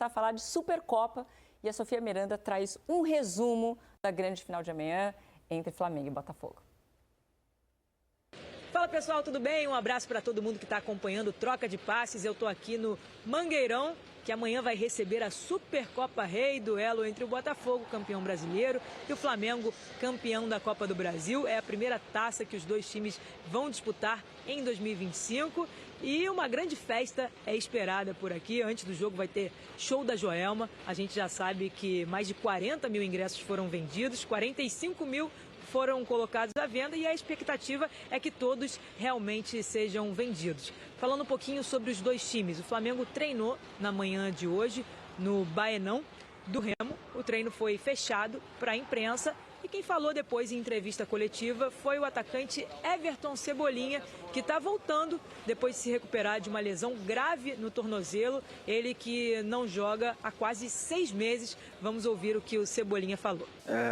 a falar de Supercopa e a Sofia Miranda traz um resumo da grande final de amanhã entre Flamengo e Botafogo. Fala pessoal, tudo bem? Um abraço para todo mundo que está acompanhando Troca de Passes. Eu estou aqui no Mangueirão, que amanhã vai receber a Supercopa Rei, duelo entre o Botafogo, campeão brasileiro, e o Flamengo, campeão da Copa do Brasil. É a primeira taça que os dois times vão disputar em 2025 e uma grande festa é esperada por aqui. Antes do jogo vai ter show da Joelma. A gente já sabe que mais de 40 mil ingressos foram vendidos, 45 mil foram colocados à venda e a expectativa é que todos realmente sejam vendidos. Falando um pouquinho sobre os dois times, o Flamengo treinou na manhã de hoje no Baenão do Remo. O treino foi fechado para a imprensa e quem falou depois em entrevista coletiva foi o atacante Everton Cebolinha, que está voltando depois de se recuperar de uma lesão grave no tornozelo. Ele que não joga há quase 6 meses. Vamos ouvir o que o Cebolinha falou.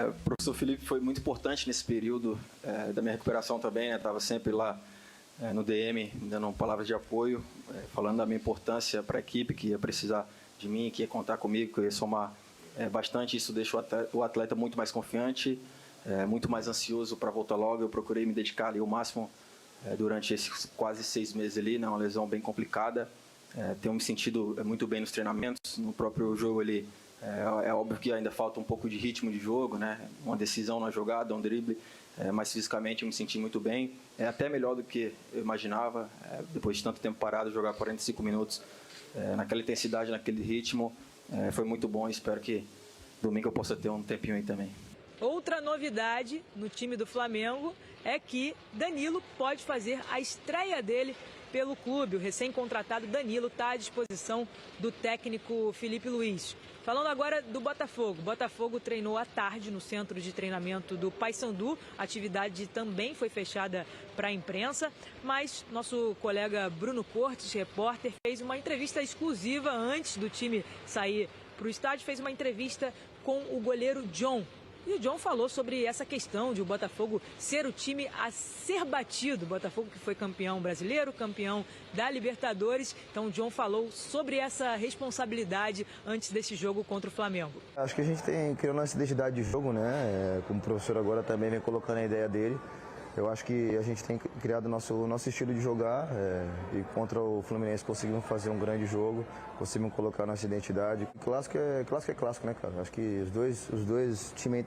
O professor Felipe foi muito importante nesse período da minha recuperação também, né? Estava sempre lá no DM, dando palavras de apoio, falando da minha importância para a equipe, que ia precisar de mim, que ia contar comigo, que eu ia somar bastante. Isso deixa o atleta muito mais confiante, muito mais ansioso para voltar logo. Eu procurei me dedicar ali o máximo durante esses quase 6 meses ali, né? Uma lesão bem complicada. Tenho me sentido muito bem nos treinamentos, no próprio jogo ali. É óbvio que ainda falta um pouco de ritmo de jogo, né? Uma decisão na jogada, um drible, mas fisicamente eu me senti muito bem. É até melhor do que eu imaginava, depois de tanto tempo parado, jogar 45 minutos naquela intensidade, naquele ritmo. Foi muito bom e espero que domingo eu possa ter um tempinho aí também. Outra novidade no time do Flamengo é que Danilo pode fazer a estreia dele pelo clube. O recém-contratado Danilo está à disposição do técnico Felipe Luiz. Falando agora do Botafogo. O Botafogo treinou à tarde no centro de treinamento do Paysandu. A atividade também foi fechada para a imprensa, mas nosso colega Bruno Cortes, repórter, fez uma entrevista exclusiva antes do time sair para o estádio. Fez uma entrevista com o goleiro John. E o John falou sobre essa questão de o Botafogo ser o time a ser batido. O Botafogo que foi campeão brasileiro, campeão da Libertadores. Então o John falou sobre essa responsabilidade antes desse jogo contra o Flamengo. Acho que a gente tem criando nossa identidade de jogo, né? Como o professor agora também vem colocando a ideia dele. Eu acho que a gente tem criado nosso estilo de jogar e contra o Fluminense conseguimos fazer um grande jogo, conseguimos colocar nossa identidade. Clássico é clássico, né, cara? Acho que os dois times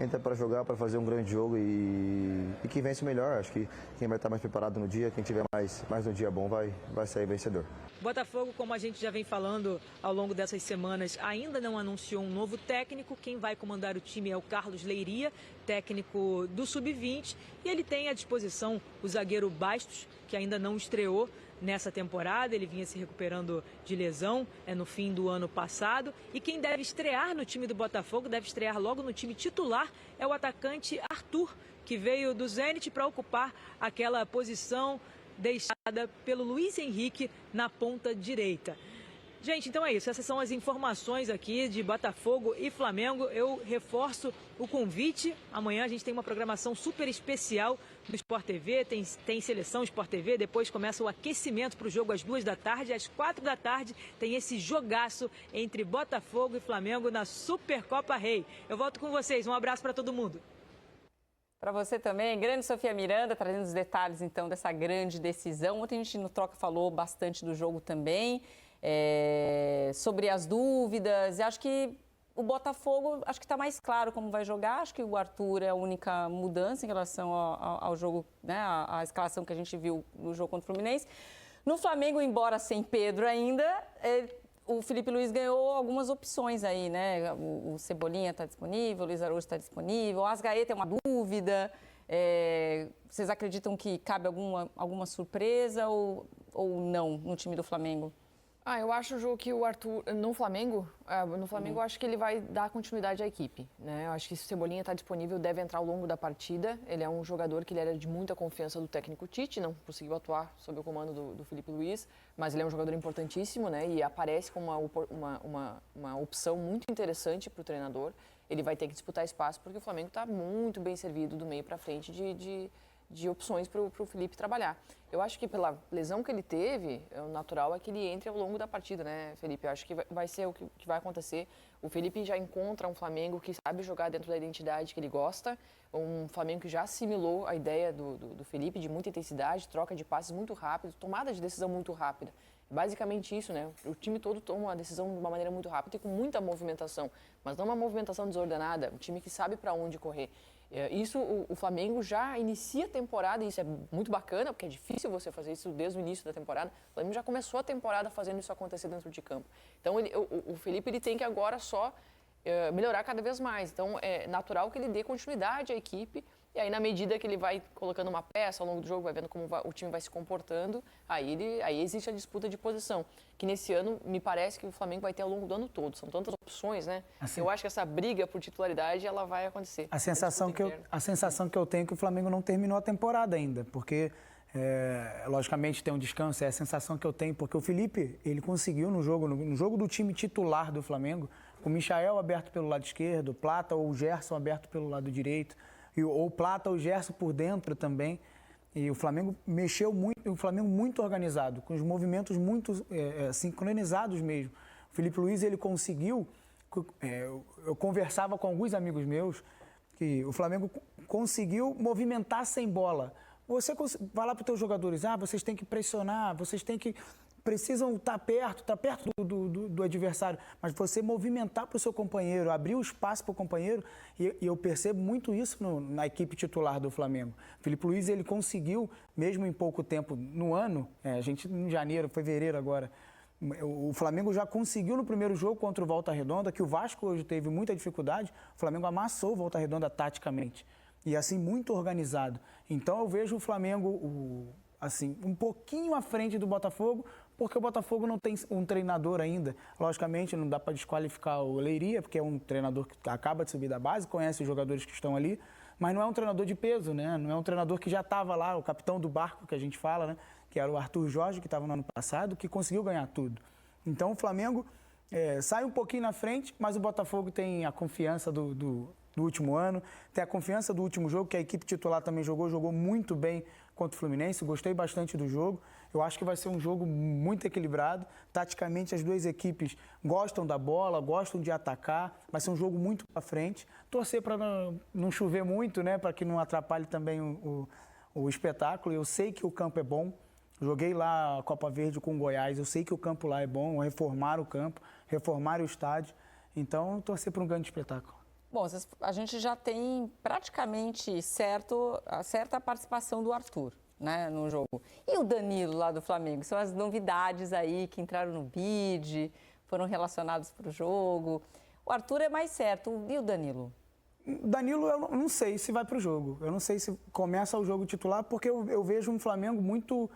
entram para jogar, para fazer um grande jogo e quem vence melhor. Acho que quem vai estar mais preparado no dia, quem tiver mais no dia bom vai sair vencedor. Botafogo, como a gente já vem falando ao longo dessas semanas, ainda não anunciou um novo técnico. Quem vai comandar o time é o Carlos Leiria, técnico do Sub-20. E ele tem à disposição o zagueiro Bastos, que ainda não estreou nessa temporada. Ele vinha se recuperando de lesão no fim do ano passado. E quem deve estrear no time do Botafogo, deve estrear logo no time titular, é o atacante Arthur, que veio do Zenit para ocupar aquela posição deixada pelo Luiz Henrique na ponta direita. Gente, então é isso. Essas são as informações aqui de Botafogo e Flamengo. Eu reforço o convite. Amanhã a gente tem uma programação super especial do Sport TV. Tem seleção Sport TV. Depois começa o aquecimento para o jogo às 2 da tarde. Às 4 da tarde tem esse jogaço entre Botafogo e Flamengo na Supercopa Rei. Eu volto com vocês. Um abraço para todo mundo. Para você também, grande Sofia Miranda, trazendo os detalhes, então, dessa grande decisão. Ontem a gente no Troca falou bastante do jogo também, sobre as dúvidas. E acho que o Botafogo, acho que está mais claro como vai jogar. Acho que o Arthur é a única mudança em relação ao jogo, né, à escalação que a gente viu no jogo contra o Fluminense. No Flamengo, embora sem Pedro ainda, o Felipe Luiz ganhou algumas opções aí, né? O Cebolinha está disponível, o Luiz Araújo está disponível, o Arrascaeta é uma dúvida. Vocês acreditam que cabe alguma surpresa ou não no time do Flamengo? Eu acho, Ju, que o Arthur, no Flamengo, eu acho que ele vai dar continuidade à equipe, né? Eu acho que se o Cebolinha está disponível, deve entrar ao longo da partida. Ele é um jogador que ele era de muita confiança do técnico Tite, não conseguiu atuar sob o comando do Felipe Luiz, mas ele é um jogador importantíssimo, né? E aparece como uma opção muito interessante para o treinador. Ele vai ter que disputar espaço porque o Flamengo está muito bem servido do meio para frente de opções para o Felipe trabalhar. Eu acho que pela lesão que ele teve, o natural é que ele entre ao longo da partida, né, Felipe? Eu acho que vai ser o que vai acontecer. O Felipe já encontra um Flamengo que sabe jogar dentro da identidade que ele gosta, um Flamengo que já assimilou a ideia do Felipe de muita intensidade, troca de passes muito rápido, tomada de decisão muito rápida. Basicamente isso, né? O time todo toma uma decisão de uma maneira muito rápida e com muita movimentação, mas não uma movimentação desordenada, um time que sabe para onde correr. Isso, o Flamengo já inicia a temporada, e isso é muito bacana, porque é difícil você fazer isso desde o início da temporada. O Flamengo já começou a temporada fazendo isso acontecer dentro de campo. Então, o Felipe ele tem que agora só melhorar cada vez mais. Então, é natural que ele dê continuidade à equipe. E aí, na medida que ele vai colocando uma peça ao longo do jogo, vai vendo como o time vai se comportando, aí existe a disputa de posição. Que nesse ano, me parece que o Flamengo vai ter ao longo do ano todo. São tantas opções, né? Assim, eu acho que essa briga por titularidade, ela vai acontecer. A sensação que eu tenho é que o Flamengo não terminou a temporada ainda, porque, logicamente, tem um descanso, é a sensação que eu tenho, porque o Felipe, ele conseguiu no jogo do time titular do Flamengo, com o Michael aberto pelo lado esquerdo, o Plata ou o Gerson aberto pelo lado direito, ou Plata ou Gerson por dentro também. E o Flamengo mexeu muito, o Flamengo muito organizado, com os movimentos muito sincronizados mesmo. O Felipe Luiz, ele conseguiu, eu conversava com alguns amigos meus, que o Flamengo conseguiu movimentar sem bola. Você vai lá para os seus jogadores, vocês têm que pressionar, precisam estar perto do adversário, mas você movimentar para o seu companheiro, abrir o espaço para o companheiro, e eu percebo muito isso na equipe titular do Flamengo. Felipe Luiz, ele conseguiu, mesmo em pouco tempo, no ano, a gente em janeiro, fevereiro agora, o Flamengo já conseguiu no primeiro jogo contra o Volta Redonda, que o Vasco hoje teve muita dificuldade, o Flamengo amassou o Volta Redonda taticamente, e assim, muito organizado. Então eu vejo o Flamengo, assim, um pouquinho à frente do Botafogo, porque o Botafogo não tem um treinador ainda. Logicamente, não dá para desqualificar o Leiria, porque é um treinador que acaba de subir da base, conhece os jogadores que estão ali, mas não é um treinador de peso, né? Não é um treinador que já estava lá, o capitão do barco, que a gente fala, né? Que era o Arthur Jorge, que estava no ano passado, que conseguiu ganhar tudo. Então, o Flamengo sai um pouquinho na frente, mas o Botafogo tem a confiança do último ano, tem a confiança do último jogo, que a equipe titular também jogou muito bem contra o Fluminense, gostei bastante do jogo. Eu acho que vai ser um jogo muito equilibrado. Taticamente, as duas equipes gostam da bola, gostam de atacar. Vai ser um jogo muito para frente. Torcer para não chover muito, né? Para que não atrapalhe também o espetáculo. Eu sei que o campo é bom. Joguei lá a Copa Verde com o Goiás. Eu sei que o campo lá é bom. Reformar o campo, reformar o estádio. Então, torcer para um grande espetáculo. Bom, a gente já tem praticamente certa a participação do Arthur, né, no jogo. E o Danilo lá do Flamengo? São as novidades aí que entraram no bid, foram relacionados para o jogo. O Arthur é mais certo. E o Danilo? Danilo, eu não sei se vai para o jogo. Eu não sei se começa o jogo titular, porque eu vejo um Flamengo muito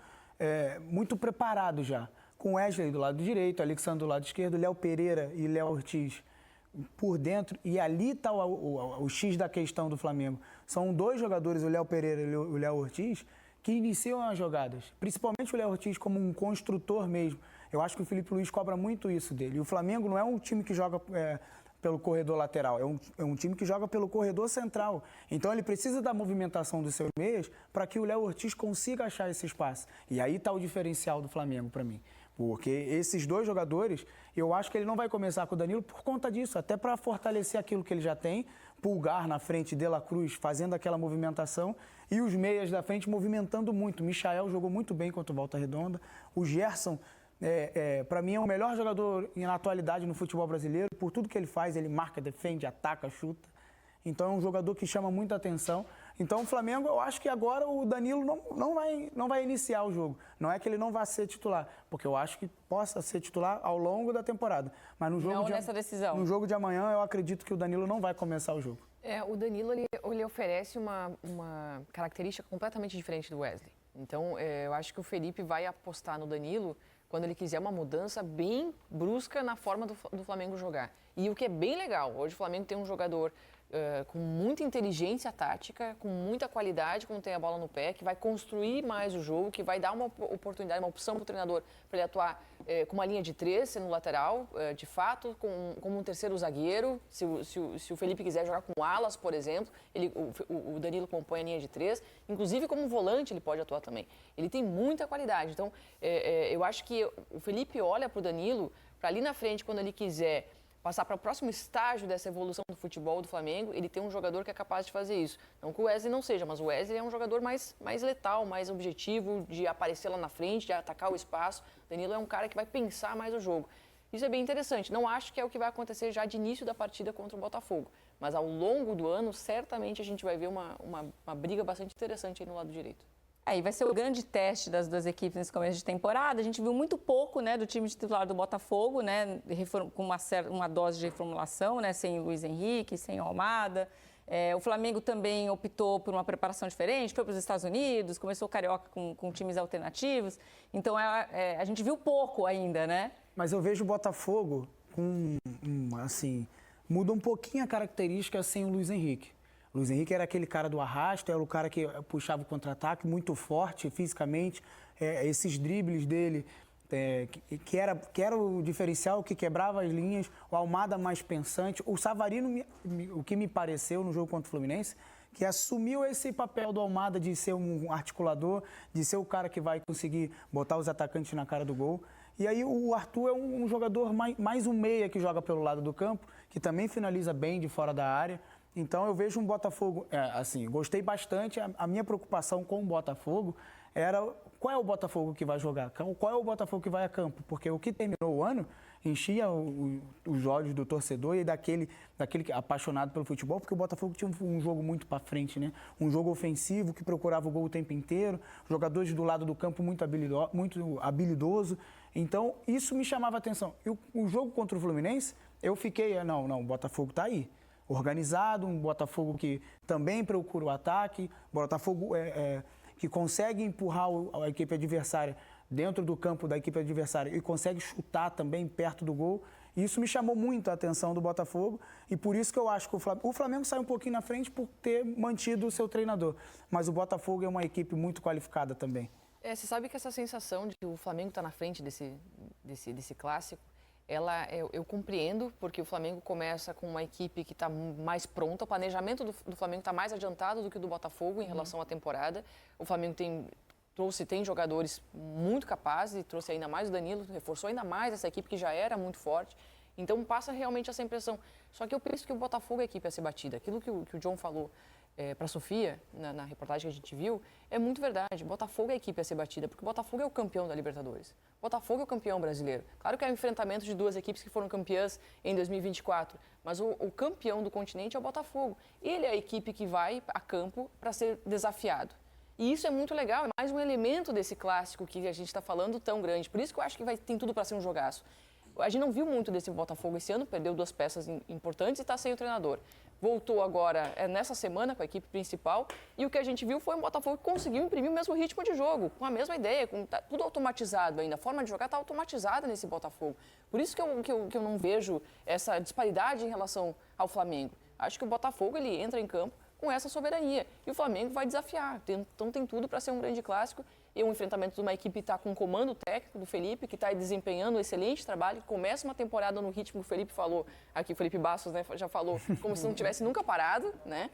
preparado já. Com Wesley do lado direito, Alexandre do lado esquerdo, Léo Pereira e Léo Ortiz por dentro, e ali está o X da questão do Flamengo. São dois jogadores, o Léo Pereira e o Léo Ortiz, que iniciam as jogadas. Principalmente o Léo Ortiz como um construtor mesmo. Eu acho que o Felipe Luiz cobra muito isso dele. E o Flamengo não é um time que joga pelo corredor lateral, é um time que joga pelo corredor central. Então ele precisa da movimentação dos seus meias para que o Léo Ortiz consiga achar esse espaço. E aí está o diferencial do Flamengo para mim. Porque esses dois jogadores, eu acho que ele não vai começar com o Danilo por conta disso, até para fortalecer aquilo que ele já tem, Pulgar na frente, De La Cruz fazendo aquela movimentação e os meias da frente movimentando muito. O Michael jogou muito bem contra o Volta Redonda, o Gerson, para mim, é o melhor jogador na atualidade no futebol brasileiro, por tudo que ele faz, ele marca, defende, ataca, chuta. Então é um jogador que chama muita atenção. Então o Flamengo, eu acho que agora o Danilo não vai iniciar o jogo. Não é que ele não vá ser titular, porque eu acho que possa ser titular ao longo da temporada. Mas no jogo nessa decisão. No jogo de amanhã, eu acredito que o Danilo não vai começar o jogo. O Danilo, ele oferece uma característica completamente diferente do Wesley. Então, eu acho que o Felipe vai apostar no Danilo quando ele quiser uma mudança bem brusca na forma do Flamengo jogar. E o que é bem legal, hoje o Flamengo tem um jogador com muita inteligência tática, com muita qualidade quando tem a bola no pé, que vai construir mais o jogo, que vai dar uma oportunidade, uma opção para o treinador para ele atuar com uma linha de 3, sendo lateral, de fato, como um terceiro zagueiro. Se o Felipe quiser jogar com alas, por exemplo, o Danilo compõe a linha de 3. Inclusive, como volante, ele pode atuar também. Ele tem muita qualidade. Então, eu acho que o Felipe olha para o Danilo, para ali na frente, quando ele quiser passar para o próximo estágio dessa evolução do futebol do Flamengo, ele tem um jogador que é capaz de fazer isso. Não que o Wesley não seja, mas o Wesley é um jogador mais letal, mais objetivo, de aparecer lá na frente, de atacar o espaço. O Danilo é um cara que vai pensar mais o jogo. Isso é bem interessante. Não acho que é o que vai acontecer já de início da partida contra o Botafogo. Mas ao longo do ano, certamente a gente vai ver uma briga bastante interessante aí no lado direito. Aí vai ser o grande teste das duas equipes nesse começo de temporada. A gente viu muito pouco, né, do time titular do Botafogo, né, com uma dose de reformulação, né, sem o Luiz Henrique, sem o Almada. O Flamengo também optou por uma preparação diferente, foi para os Estados Unidos, começou o Carioca com times alternativos. Então, a gente viu pouco ainda, né? Mas eu vejo o Botafogo assim, muda um pouquinho a característica sem o Luiz Henrique. O Luiz Henrique era aquele cara do arrasto, era o cara que puxava o contra-ataque, muito forte fisicamente. Esses dribles dele, que era o diferencial, que quebrava as linhas. O Almada mais pensante. O Savarino, o que me pareceu no jogo contra o Fluminense, que assumiu esse papel do Almada de ser um articulador, de ser o cara que vai conseguir botar os atacantes na cara do gol. E aí o Arthur é um jogador mais um meia que joga pelo lado do campo, que também finaliza bem de fora da área. Então, eu vejo um Botafogo, assim, gostei bastante. A minha preocupação com o Botafogo era qual é o Botafogo que vai jogar, qual é o Botafogo que vai a campo, porque o que terminou o ano enchia os olhos do torcedor e daquele apaixonado pelo futebol, porque o Botafogo tinha um jogo muito para frente, né? Um jogo ofensivo que procurava o gol o tempo inteiro, jogadores do lado do campo muito habilidoso. Então, isso me chamava a atenção. E o jogo contra o Fluminense, eu fiquei, não, o Botafogo está aí. Organizado, um Botafogo que também procura o ataque, Botafogo que consegue empurrar a equipe adversária dentro do campo da equipe adversária e consegue chutar também perto do gol. Isso me chamou muito a atenção do Botafogo e por isso que eu acho que o Flamengo sai um pouquinho na frente por ter mantido o seu treinador. Mas o Botafogo é uma equipe muito qualificada também. Você sabe que essa sensação de que o Flamengo está na frente desse clássico, eu compreendo, porque o Flamengo começa com uma equipe que está mais pronta. O planejamento do Flamengo está mais adiantado do que o do Botafogo em relação à temporada. O Flamengo tem jogadores muito capazes e trouxe ainda mais o Danilo, reforçou ainda mais essa equipe que já era muito forte. Então passa realmente essa impressão. Só que eu penso que o Botafogo é a equipe a ser batida. Aquilo que o John falou para a Sofia, na reportagem que a gente viu, é muito verdade. Botafogo é a equipe a ser batida, porque o Botafogo é o campeão da Libertadores. Botafogo é o campeão brasileiro. Claro que é um enfrentamento de duas equipes que foram campeãs em 2024, mas o campeão do continente é o Botafogo. Ele é a equipe que vai a campo para ser desafiado. E isso é muito legal, é mais um elemento desse clássico que a gente está falando tão grande. Por isso que eu acho que tem tudo para ser um jogaço. A gente não viu muito desse Botafogo esse ano, perdeu 2 peças importantes e está sem o treinador. Voltou agora nessa semana com a equipe principal e o que a gente viu foi um Botafogo que conseguiu imprimir o mesmo ritmo de jogo, com a mesma ideia, tudo automatizado ainda. A forma de jogar está automatizada nesse Botafogo. Por isso que eu não vejo essa disparidade em relação ao Flamengo. Acho que o Botafogo ele entra em campo com essa soberania e o Flamengo vai desafiar. Então tem tudo para ser um grande clássico. E um enfrentamento de uma equipe que está com o comando técnico do Felipe, que está desempenhando um excelente trabalho, que começa uma temporada no ritmo que o Felipe falou, aqui o Felipe Bastos, né, já falou, como se não tivesse nunca parado, né?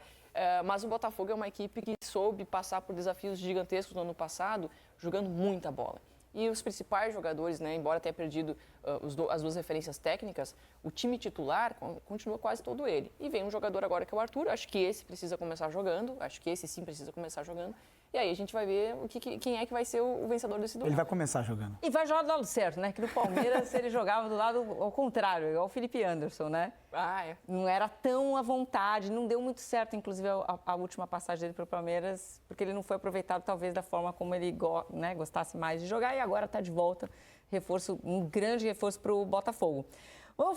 Mas o Botafogo é uma equipe que soube passar por desafios gigantescos no ano passado, jogando muita bola. E os principais jogadores, né, embora tenha perdido as 2 referências técnicas, o time titular continua quase todo ele. E vem um jogador agora que é o Arthur, acho que esse precisa começar jogando, acho que esse sim precisa começar jogando. E aí a gente vai ver quem é que vai ser o vencedor desse duelo. Ele vai começar jogando. E vai jogar do lado certo, né? Que no Palmeiras ele jogava do lado ao contrário, igual o Felipe Anderson, né? Não era tão à vontade, não deu muito certo, inclusive, a última passagem dele para o Palmeiras, porque ele não foi aproveitado, talvez, da forma como ele gostasse mais de jogar, e agora está de volta, um grande reforço para o Botafogo. Vamos falar